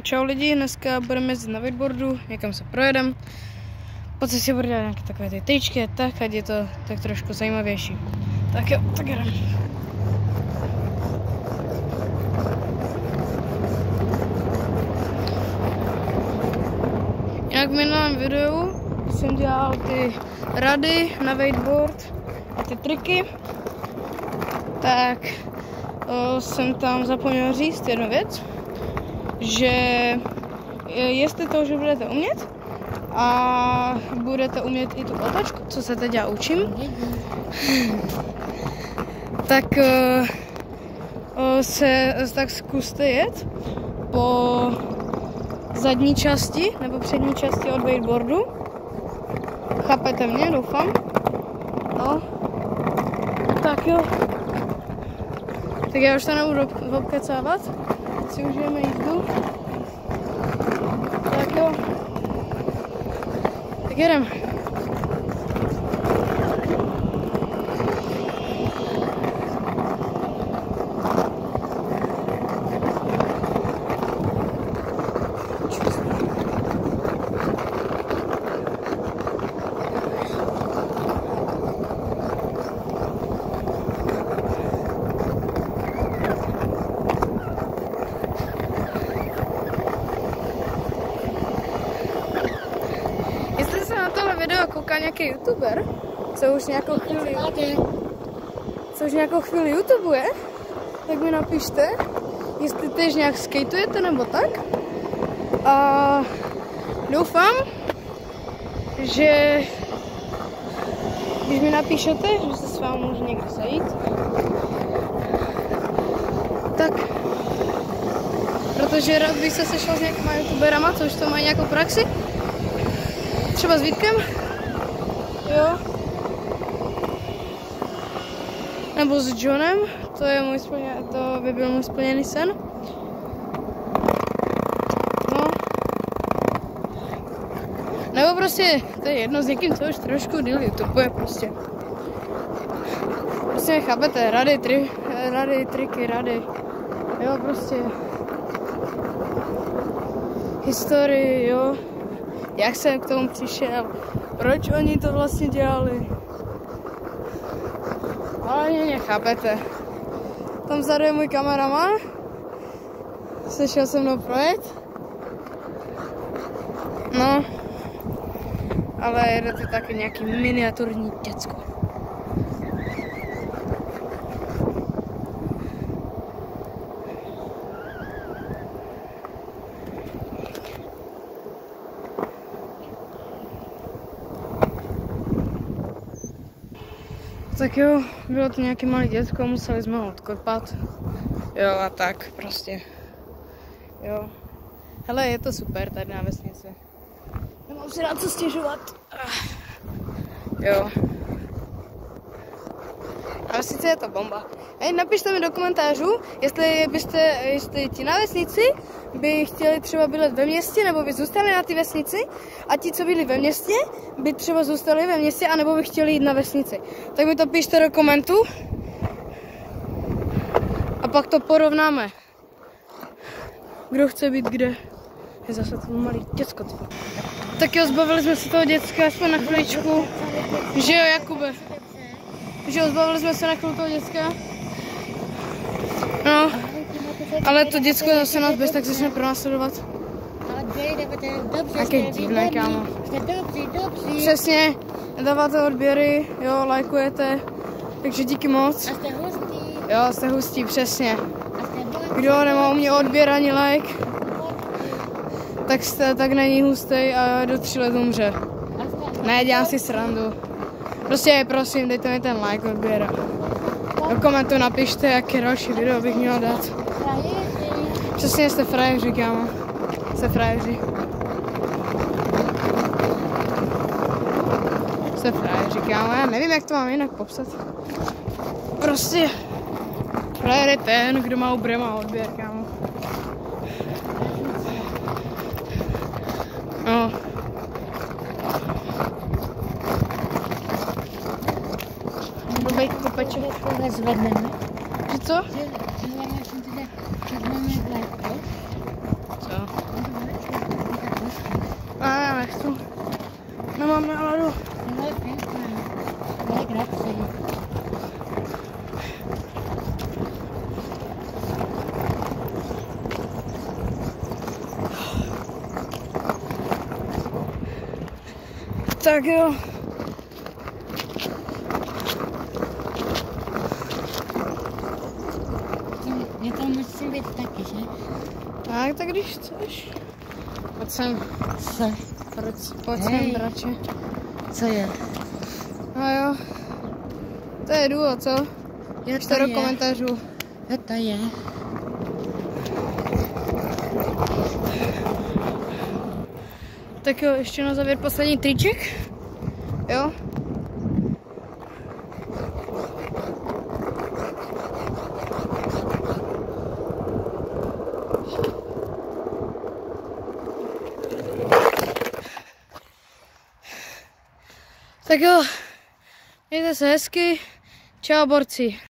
Čau lidi, dneska budeme jezdit na wakeboardu, někam se projedem. Po cestě budu dělat nějaké takové ty tyčky, tak ať je to tak trošku zajímavější. Tak jo, tak jdem. Jak v minulém videu jsem dělal ty rady na wakeboard a ty triky, tak jsem tam zapomněl říct jednu věc, že jestli to už budete umět a budete umět i tu otočku, co se teď já učím, tak tak zkuste jet po zadní části nebo přední části od wakeboardu. Chápete mě, doufám. No, tak jo. Tak já už to nebudu obkecávat. Teď si užijeme jízdu. Tak jo. Tak jedem. Video kouká nějaký youtuber, co už nějakou chvíli youtubuje, tak mi napište, jestli tež nějak skateujete nebo tak. A doufám, že když mi napíšete, že se s vámi můžu někde zajít, tak protože rád bych se sešel s nějakýma youtuberama, co už to mají nějakou praxi. Třeba s Vítkem, jo, nebo s Johnem, to by byl můj splněný sen. No, nebo prostě, to je jedno s někým, co už trošku díl youtubuje prostě. Prostě chápete, rady, triky, jo, prostě historii, jo. Jak jsem k tomu přišel, proč oni to vlastně dělali. Ale nechápete. Tam vzadu je můj kameraman, sešel se mnou projet. No, ale jede to taky nějaký miniaturní děcko. Tak jo, bylo to nějaký malý děcko, museli jsme ho odkopat. Jo a tak prostě. Jo. Hele, je to super tady na vesnici. Nemám si rád co stěžovat. Jo. Na vesnici je to bomba. Hej, napište mi do komentářů, jestli ti na vesnici by chtěli třeba bydlet ve městě, nebo by zůstali na té vesnici, a ti, co byli ve městě, by třeba zůstali ve městě, anebo by chtěli jít na vesnici. Tak mi to pište do komentů a pak to porovnáme. Kdo chce být kde? Je zase to malý děcko. Tak jo, zbavili jsme se toho děcka aspoň na chviličku. Že jo, Jakube? Že jo, zbavili jsme se na chvíli toho děcka. No, ale to děcko zase nás bez tak začne pronásledovat. Jaký divný, kámo. Přesně, dáváte odběry, jo, lajkujete, takže díky moc. A jste hustý. Jo, jste hustí, přesně. Kdo nemá u mě odběr ani like, tak není hustý a do 3 let umře. Ne, dělám si srandu. Prostě prosím, dejte mi ten like, odběr. Do komentu napište, jaké další video bych měl dát. Přesně, jste frajeři, kámo. Jste frajeři. Jste frajeři, kámo. Já nevím, jak to mám jinak popsat. Prostě frajer je ten, kdo má má odběr, kámo. No. Blbej kopeček. Tohle zvedneme. Že co? Že já jsem teda zvedneme vlajku. Co? nechci. Nemám náladu. To je pěkné. To je graci. Tak jo. Je to musím být taky, že? Tak když chceš. Pojď sem. Co? Pojď sem, drače. Co je? No jo. To je duo, co? Jo, Čte do komentářů. Jo, to je. Tak jo, ještě na závěr poslední triček. Jo. Tak jo, mějte se hezky. Čau borci.